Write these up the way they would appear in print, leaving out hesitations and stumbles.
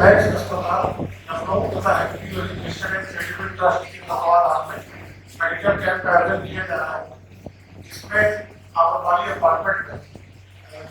Max अस्पताल लखनऊ तथा एपीओली district charitable trust के तत्वाधान में मेडिकल कैंप का आयोजन किया जा रहा है। इसमें आंगनबाड़ी अपार्टमेंट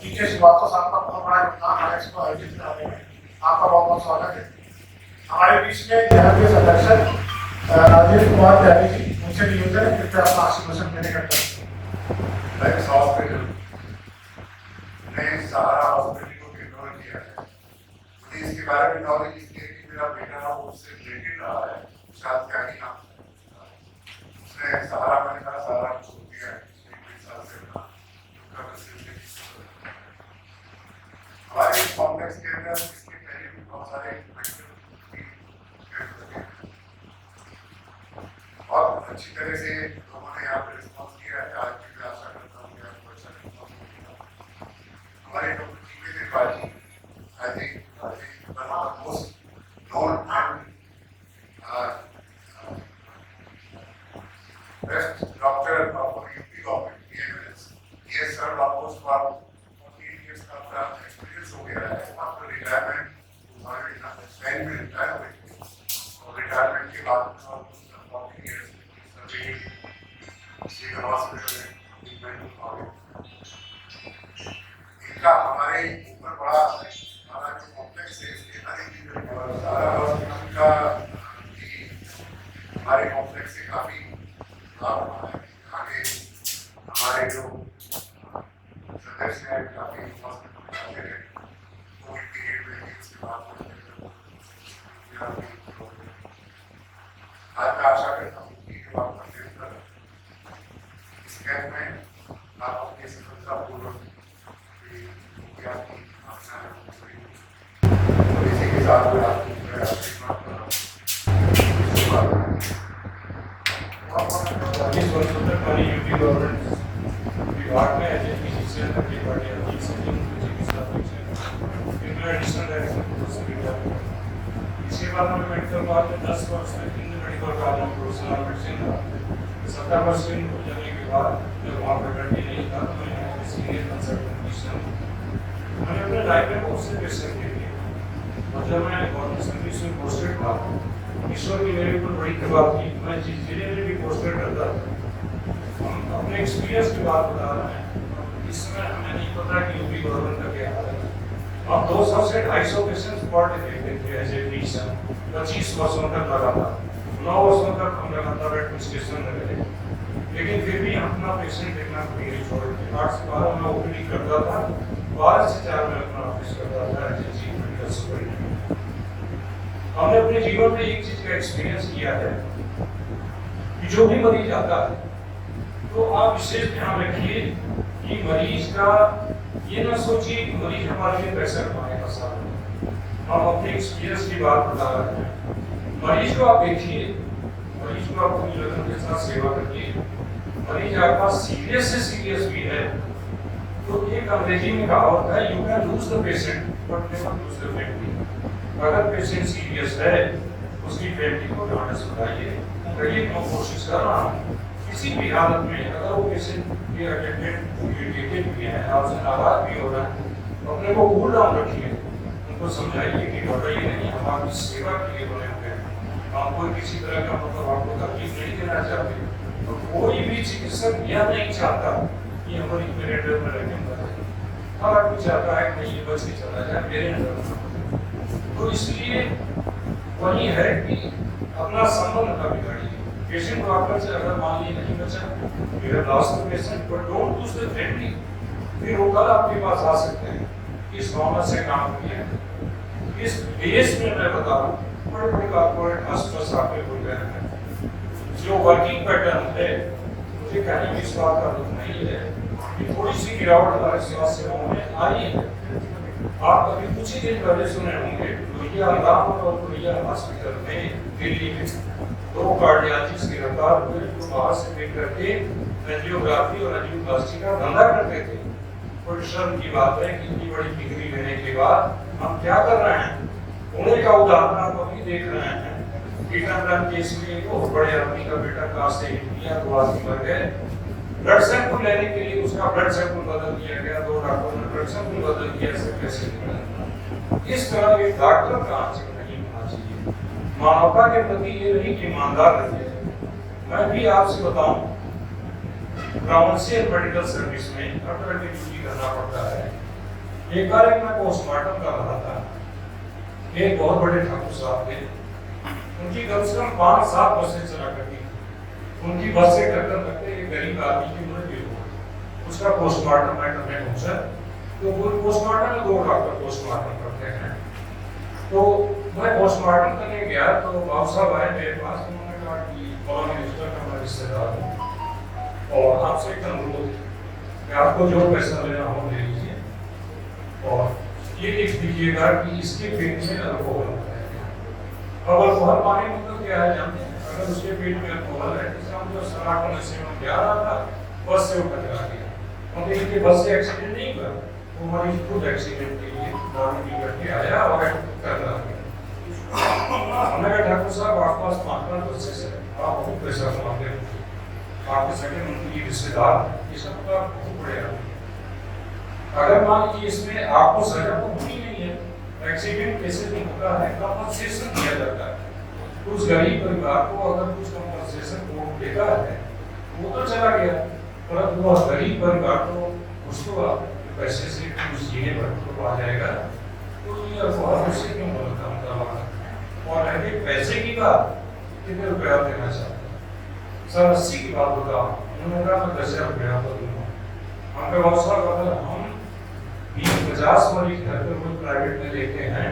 टीके श्रीवास्तव साहब का बहुत बड़ा योगदान है इसको आयोजित कराने में। आपका बहुत बहुत स्वागत है। हमारे बीच में यहाँ के सदस्य राजेश कुमार त्यागी जी, उनसे निवेदन है कृपया अपना आशीर्वचन देने का मैक्स हॉस्पिटल ने सहारा हॉस्पिटल को इग्नोर किया है। मुझे इसके बारे में नॉलेज इसलिए कि मेरा बेटा वो उससे रिलेटेड रहा है, शायद क्या ही नाम है उसने सहारा, मैंने कहा सहारा छोड़ दिया है पिछले 1 साल से ना हमारे कॉम्प्लेक्स के अंदर इसके पहले भी बहुत सारे और अच्छी तरह से लोगों ने यहाँ पे रिस्पॉन्स किया है। आज भी मैं आशा करता हूँ कि आपको अच्छा रिस्पॉन्स मिलेगा। हमारे doctor GK Tripathi I think one of the most known and best doctor of UP government BMS. ये सर्व ऑलमोस्ट फॉर 14 years का अपना एक्सपीरियंस हो गया है आफ्टर रिटायरमेंट। हमारे स्पेन में रिटायर हुए थे और रिटायरमेंट के बाद इनका हमारे ऊपर बड़ा हमारा जो कॉम्प्लेक्स है इसके हमारे कॉम्प्लेक्स से काफी लाभ हुआ है। आगे हमारे जो सदस्य हैं काफी कोविड पीरियड में उसके बाद आज मैं आशा करता हूँ कि इस कैंप में आप अपनी सफलतापूर्वक इसी के साथ में आप 20 वर्षों तक हमारी यूपी गवर्नमेंट विभाग में चिकित्सा इसके बाद हमें मेडिकल कॉलेज में 10 वर्ष तक हिंदी मेडिकल कॉलेज में प्रोफेशनल मेडिसिन था। 70 वर्ष के जाने के बाद जब वहाँ पर भर्ती नहीं था तो मैंने सीनियर कंसल्टेंट पोजीशन मैंने अपने लाइफ में बहुत से पेशेंट देखे और जब मैं गवर्नमेंट सर्विस में पोस्टेड था ईश्वर की मेरे ऊपर बड़ी कृपा थी। मैं जिस जिले में भी पोस्टेड रहता हम अपने एक्सपीरियंस की बात बता रहे हैं। इस समय हमें नहीं पता कि यूपी गवर्नमेंट का क्या हाल है। हम 200 से 250 पेशेंट पर डे देखते थे एज ए फिजिशियन। 25 वर्षों तक लगातार 9 वर्षों तक हम लगातार एडमिनिस्ट्रेशन में रहे, लेकिन फिर भी हम अपना पेशेंट देखना कभी नहीं छोड़े थे। 8 से 12 में ओपीडी करता था, 12 से 4 में अपना ऑफिस करता था as a chief medical superintendent. हमने अपने जीवन में एक चीज का एक्सपीरियंस किया है कि जो भी मरीज आता है तो आप विशेष ध्यान रखिए कि मरीज का ये ना सोचिए कि मरीज हमारे लिए पैसा कमाने का साधन है। हम अपने एक्सपीरियंस की बात बता रहे हैं। मरीज को आप देखिए, मरीज को आप पूरी लगन के साथ सेवा करिए। मरीज आपका सीरियस से सीरियस भी है तो एक अंग्रेजी में कहावत है, you can lose the patient but never lose the family. अगर पेशेंट सीरियस है उसकी फैमिली को ध्यान से बताइए। करिए मैं कोशिश कर रहा हूँ किसी भी हालत में अगर वो पेशेंट के अटेंडेंट इरिटेटेड भी है, आपसे नाराज भी हो रहा है, अपने को कूल डाउन रखिए। उनको समझाइए कि घबराइए नहीं, हम आपकी सेवा के लिए बने हुए हैं। हम कोई किसी तरह का मतलब आपको तकलीफ नहीं देना चाहते। तो कोई भी चिकित्सक यह नहीं चाहता कि हमारी मेरे अंडर में रहने वाला है। हर आदमी चाहता है कि ये बच के चला जाए मेरे अंडर में। तो इसलिए वही है कि अपना संबंध न बिगाड़िए। पेशेंट को आकर से अगर मान लीजिए नहीं बचा, you have lost the patient but don't lose the family. फिर वो कल आपके पास आ सकते हैं। इस भावना से काम किया इस बेस में मैं बता रहा हूँ बड़े बड़े कॉर्पोरेट हॉस्पिटल्स आपके खुल गए हैं। जो वर्किंग पैटर्न है मुझे कहने में इस बात का दुख नहीं है कि थोड़ी सी गिरावट हमारे स्वास्थ्य सेवाओं में आई है। आप अभी कुछ ही दिन पहले सुने होंगे लोहिया राम और लोहिया हॉस्पिटल में दिल्ली में 2 कार्डियोलॉजिस्ट गिरफ्तार हुए जो बाहर से देख करके एंजियोग्राफी और एंजियोप्लास्टी का धंधा करते थे। बड़ी शर्म की बात है कि इतनी बड़ी डिग्री लेने के बाद हम क्या कर रहे हैं। पुणे का उदाहरण आप अभी देख रहे हैं। कीटामृत केस में बहुत बड़े आदमी का बेटा कार से हिट किया, 2 आदमी मर गए। ब्लड सैंपल लेने के लिए उसका ब्लड सैंपल बदल दिया गया। 2 डॉक्टरों ने ब्लड सैंपल बदल दिया। ऐसे कैसे इस तरह एक डॉक्टर का आचरण नहीं होना चाहिए। मानवता के प्रति ये नहीं कि ईमानदार रहिए। मैं भी आपसे बताऊं, प्रोविंशियल मेडिकल सर्विस में हर तरह की ड्यूटी करना पड़ता है। एक बार मैं पोस्टमार्टम कर रहा था, एक बहुत बड़े ठाकुर साहब थे, उनकी कम से कम 5-7 बसें चला करती थी। उनकी बस से टक्कर लगते एक गरीब आदमी की मृत्यु हो, उसका पोस्टमार्टम मैं करने पहुंचा। तो पोस्टमार्टम में 2 डॉक्टर पोस्टमार्टम करते हैं। तो मैं पोस्टमार्टम करने गया तो बाबू साहब आए मेरे पास, उन्होंने कहा कि फलां मिनिस्टर का मैं रिश्तेदार हूँ और आपसे एक अनुरोध है कि आपको जो पैसा लेना हो ले लीजिए और ये लिख दीजिएगा कि इसके पेट में अल्कोहल है। अब अल्कोहल पाने मतलब क्या है जानते हैं? अगर उसके पेट में अल्कोहल है, जैसे हम जो शराब का नशे में जा रहा था, बस से उतर गया, मतलब इनके बस से एक्सीडेंट नहीं हुआ, वो मरीज खुद एक्सीडेंट के लिए गाड़ी भी करके आया और कर रहा है। हमने कहा ठाकुर साहब आपके पास 5 बच्चे से आप बहुत पैसा कमाते हो, आपके सगे उनकी रिश्तेदार ये सब का बहुत बड़े आदमी। अगर मान लीजिए इसमें आपको सजा तो होनी नहीं है, एक्सीडेंट कैसे नहीं होता है, कंपनसेशन दिया जाता है। उस गरीब परिवार को अगर कुछ कंपनसेशन कोर्ट देता है वो तो चला गया, परंतु वह गरीब परिवार को कुछ तो पैसे से कुछ जीने पर तो आ जाएगा। तो ये अल्कोहल उससे क्यों बोलता मतलब। और रह गई पैसे की बात, कितने रुपया देना चाहते हैं? सर 80 की बात बताओ, उन्होंने कहा मैं 10,000 रुपया तो दूंगा। हम पे बहुत सारा अगर हम 20-50 मरीज घर पे कोई प्राइवेट में लेते हैं,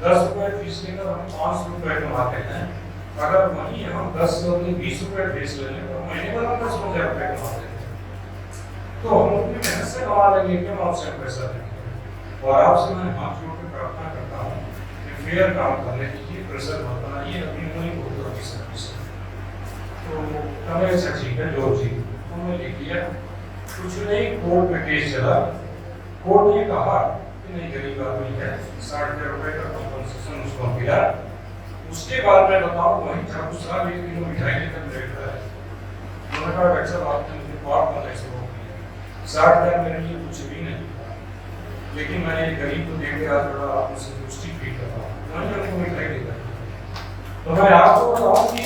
10 रुपए फीस लेकर हम 500 रुपए कमाते हैं। अगर वहीं हम 10 और 20 रुपए फीस ले लें तो महीने भर हम 10,000 रुपए कमाते हैं। तो हम अपनी मेहनत से कमा लेंगे, क्यों आपसे पैसा लेंगे। और आपसे मैं हाथ जोड़ कर प्रार्थना करता हूँ कि फेयर काम करने दीजिए, प्रेशर मत बनाइए, अपनी उंगली को तो अपनी सर्विस। तो कमरे से ठीक है जो जी उन्होंने लिख दिया, कुछ नहीं, कोर्ट में केस चला, कोर्ट ने कहा कि नहीं गरीब आदमी है, 60,000 रुपए का कंपनसेशन उसको मिला। उसके बाद मैं बताऊं वहीं ठाकुर साहब 1 किलो मिठाई लेकर बैठा है। उन्होंने कहा डॉक्टर साहब आपने मुझे बात करने से रोक दिया, 60,000 मेरे लिए कुछ भी नहीं, लेकिन मैं ये गरीब को देख के आज बड़ा आपको संतुष्टि फील कर रहा हूँ, मैंने उनको मिठाई देता। तो मैं आपको बताऊं कि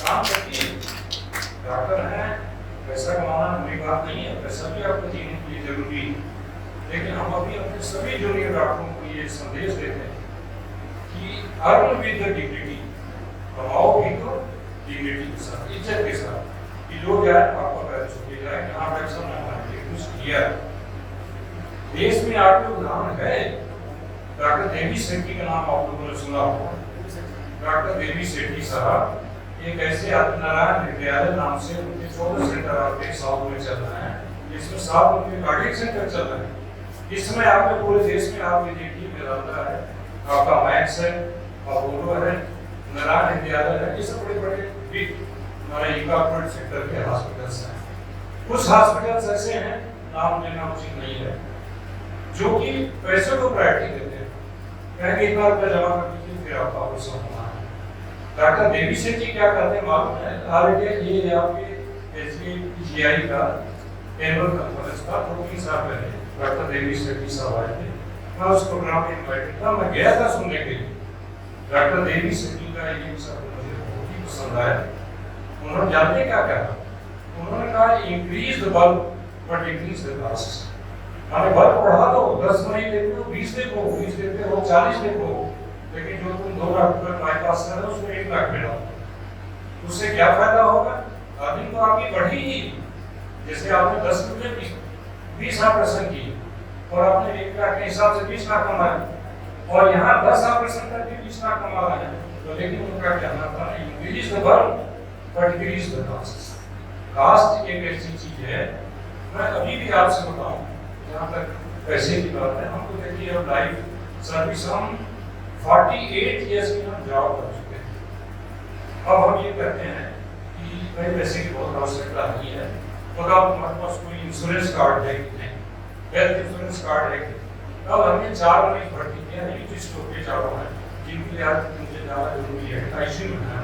काम करिए, डॉक्टर हैं, पैसा कमाना बुरी बात नहीं है, पैसा भी आपको जीने के लिए जरूरी है। लेकिन हम अभी अपने सभी जूनियर डॉक्टरों को ये संदेश देते हैं कि अर्न विद डिग्निटी, कमाओ भी तो डिग्निटी के साथ, इज्जत के साथ, कि लोग यार आपको पैर छूटे जाए कि हाँ डॉक्टर साहब ने कुछ किया। देश में आपके उदाहरण है, डॉक्टर देवी सेठी का नाम आप लोगों ने सुना होगा। डॉक्टर देवी सेठी साहब एक ऐसे आत्मनारायण विद्यालय नाम से उनके 14 सेंटर आपके साउथ में चल रहे हैं, जिसमें 7 उनके कार्डियक सेंटर चल रहे हैं। इस समय आपके पूरे देश में आप ये देखिए मेरांदा है, आपका मैक्स है, अपोलो है, नारायण विद्यालय है, ये सब बड़े बड़े बिग हमारे इकॉर्पोरेट सेक्टर के हॉस्पिटल्स हैं। कुछ हॉस्पिटल्स ऐसे हैं, नाम लेना उचित नहीं है, जो कि पैसे को प्रायोरिटी देते हैं, कहेंगे 1 बार रुपया जमा कर दीजिए फिर आपका ऑपरेशन होना है। डॉक्टर देवी सेठी क्या करते हैं मालूम है? ऑलरेडी ये आपके एसजीआई का एनुअल कॉन्फ्रेंस था, 2-3 साल पहले डॉक्टर देवी सेठी साहब आए थे, मैं उस प्रोग्राम में इनवाइटेड था, मैं गया था सुनने के लिए। डॉक्टर देवी सेठी का ये सब मुझे बहुत ही पसंद आया। उन्होंने जानते क्या कहा? उन्होंने कहा increase the bulb but increase the cost. हमें बल्ब बढ़ा दो, 10 मरीज देखो, 20 देखो, 20 देखते हो, 40 देखो, लेकिन जो तुम 2 लाख रुपए बाईपास कर रहे हो उसमें 1 लाख में डालो, उससे क्या फायदा होगा? आदमी तो आपकी बढ़ी ही, जैसे आपने 10 रुपए 20 ऑपरेशन किए और आपने 1 लाख के हिसाब से 20 लाख कमाए, और यहाँ 10 ऑपरेशन करके 20 लाख कमा रहे हैं। तो लेकिन उनका कहना था increase the bulb but decrease the cost. Cost एक ऐसी चीज है, मैं अभी भी आपसे बताऊं, जहाँ तक पैसे की बात है, हमको देखिए अब लाइफ सर्विस हम 48 ईयर्स की हम जॉब कर चुके हैं। अब हम ये कहते हैं कि भाई पैसे की बहुत आवश्यकता नहीं है, तो अब हमारे पास कोई इंश्योरेंस कार्ड है कि नहीं, हेल्थ इंश्योरेंस कार्ड है कि? अब हमने 4 मरीज भर्ती किया है, जिस स्टोर चारों हैं, जिनके लिए आज मुझे ज़्यादा जरूरी है, आईसीयू में है।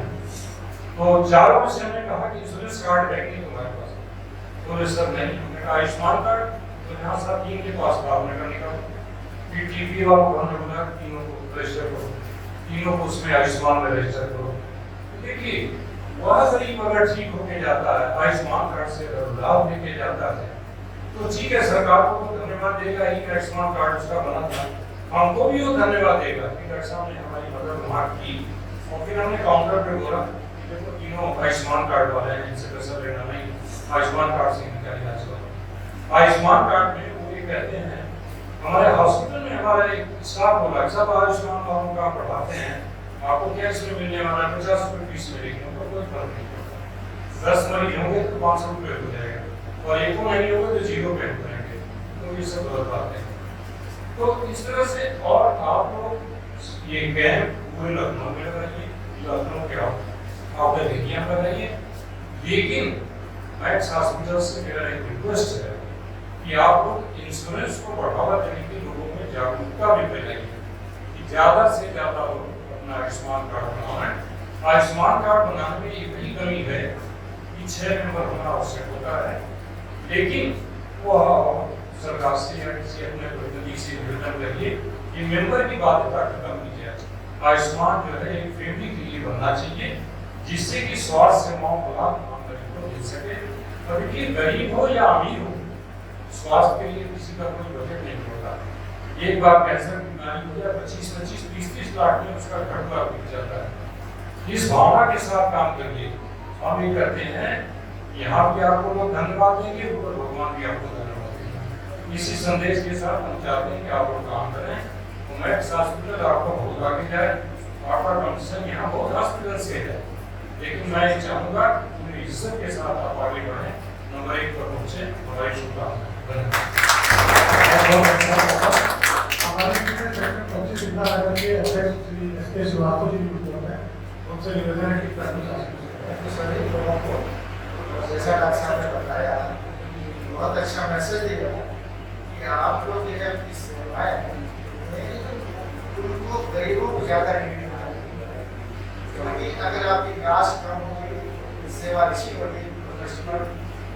तो 4 में से हमने कहा कि इंश्योरेंस कार्ड है कि नहीं तुम्हारे पास? तो सर नहीं। हमने कहा आयुष्मान कार्ड? तो यहाँ सब 3 के पास था, हमने कहा निकालो। टीपी वालों को हमने बोला तीनों को रजिस्टर करो, तीनों को उसमें आयुष्मान में रजिस्टर करो। देखिए वह गरीब अगर ठीक होके जाता है, आयुष्मान कार्ड से लाभ लेके जाता है, तो ठीक है, सरकार को तो धन्यवाद देगा ही, आयुष्मान कार्ड उसका बना था, हमको भी वो धन्यवाद देगा कि डॉक्टर साहब ने हमारी मदद वहाँ की। और फिर हमने काउंटर पे बोला देखो तीनों आयुष्मान कार्ड वाले हैं, इनसे पैसा लेना नहीं, आयुष्मान कार्ड से इनका इलाज करो। आयुष्मान कार्ड में वो ये कहते हैं, हमारे हॉस्पिटल में हमारा एक स्टाफ बोला सब आयुष्मान वालों का पढ़ाते हैं, आपको क्या इसमें मिलने वाला है, 50 रुपये फीस मिलेगी, उनको कोई फर्क नहीं पड़ता। 10 मरीज होंगे तो 500 रुपये हो जाएगा, और एक को नहीं होगा तो 0 पे हो जाएंगे। तो ये सब गलत बात है। तो इस तरह से, और आप लोग ये कैंप पूरे लखनऊ में लगाइए, लखनऊ के आप देखिए लगाइए, लेकिन मैक्स हॉस्पिटल से मेरा एक रिक्वेस्ट है कि आप लोग इंश्योरेंस को बढ़ावा देने के लोगों में जागरूकता भी फैलाइए कि ज़्यादा से ज़्यादा लोग अपना आयुष्मान कार्ड बनाएं। आयुष्मान कार्ड बनाने में इतनी कमी है कि 6 मेंबर होना आवश्यक होता है, लेकिन वो सरकार से या किसी अपने प्रतिनिधि से निवेदन करिए कि मेंबर की बाध्यता खत्म की जाए। आयुष्मान जो है एक फैमिली के लिए बनना चाहिए, जिससे कि स्वास्थ्य सेवाओं का लाभ आम गरीब को मिल सके। और देखिए गरीब हो या अमीर हो, स्वास्थ्य के लिए किसी का कोई बजट नहीं होता। एक बार कैंसर की बीमारी हो जाए 25-25, 30-30 लाख में उसका घर द्वार बिक जाता है। इस भावना के साथ काम करिए। हम ये करते हैं, यहाँ भी आपको लोग धन्यवाद देंगे, ऊपर भगवान भी आपको धन्यवाद देंगे। इसी संदेश के साथ हम चाहते हैं कि आप लोग काम करें, तो मैक्स हॉस्पिटल आपको बहुत आगे जाए। आपका कंडीशन यहाँ बहुत हॉस्पिटल से है, लेकिन मैं चाहूँगा पूरी इज्जत के साथ आप आगे बढ़ें, नंबर 1 पर पहुँचे। हमारी शुभकामनाएं। उनसे निवेदन है कि सभी लोगों को जैसा डॉक्टर साहब ने बताया, बहुत अच्छा मैसेज दिया कि आप लोग जो है अपनी सेवाएं उनको गरीबों को ज़्यादा नहीं मिलता, क्योंकि अगर आपकी ग्रास कम होगी, सेवा अच्छी होगी, तो कस्टमर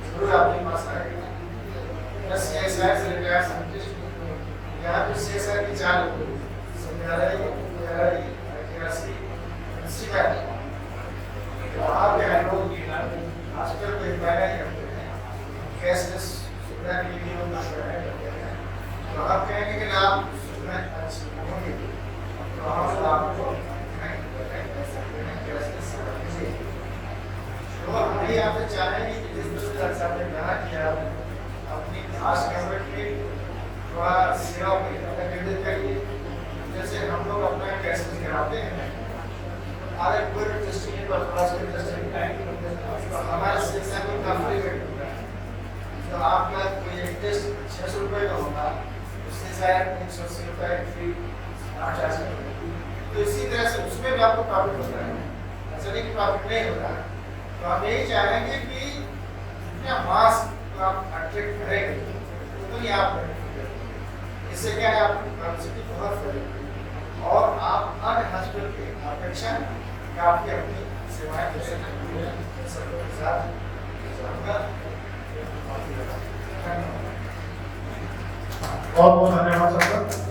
जरूर आपके पास आएगा। बस CSR से रिटायर संतुष्ट यहाँ पे CSR की चाल वहाँ पे हम लोग हॉस्पिटल को इम्प्लाय नहीं करते हैं, कैशलेस सुविधा के लिए हम तो आप कहेंगे कि आप सुविधा अच्छी होंगी तो हम आपको तो हम भी आपसे चाहेंगे कि जिस तरह से आपने कहा कि आप अपनी खास कम्युनिटी में थोड़ा सेवा केंद्रित करिए। जैसे हम लोग अपना कैशलेस कराते हैं, अगर कोई टेस्टिंग पर हॉस्पिटल टेस्टिंग तो हमारे शिक्षा को काफी रेट होता है, तो आपका कोई एक टेस्ट 600 रुपये का होगा, उससे शायद 180 रुपये फ्री आप जा सकते हैं। तो इसी तरह से उसमें भी आपको प्रॉफिट होता है, ऐसा नहीं कि प्रॉफिट नहीं होता। तो हम यही चाहेंगे कि जितना मास आप अट्रैक्ट करेंगे तो ही आप इससे क्या है, आपकी पब्लिसिटी बहुत बढ़ेगी और आप अन्य हॉस्पिटल के अपेक्षा काफी अपनी सेवाएं दे सकते हैं। सबके साथ बहुत बहुत धन्यवाद सबका।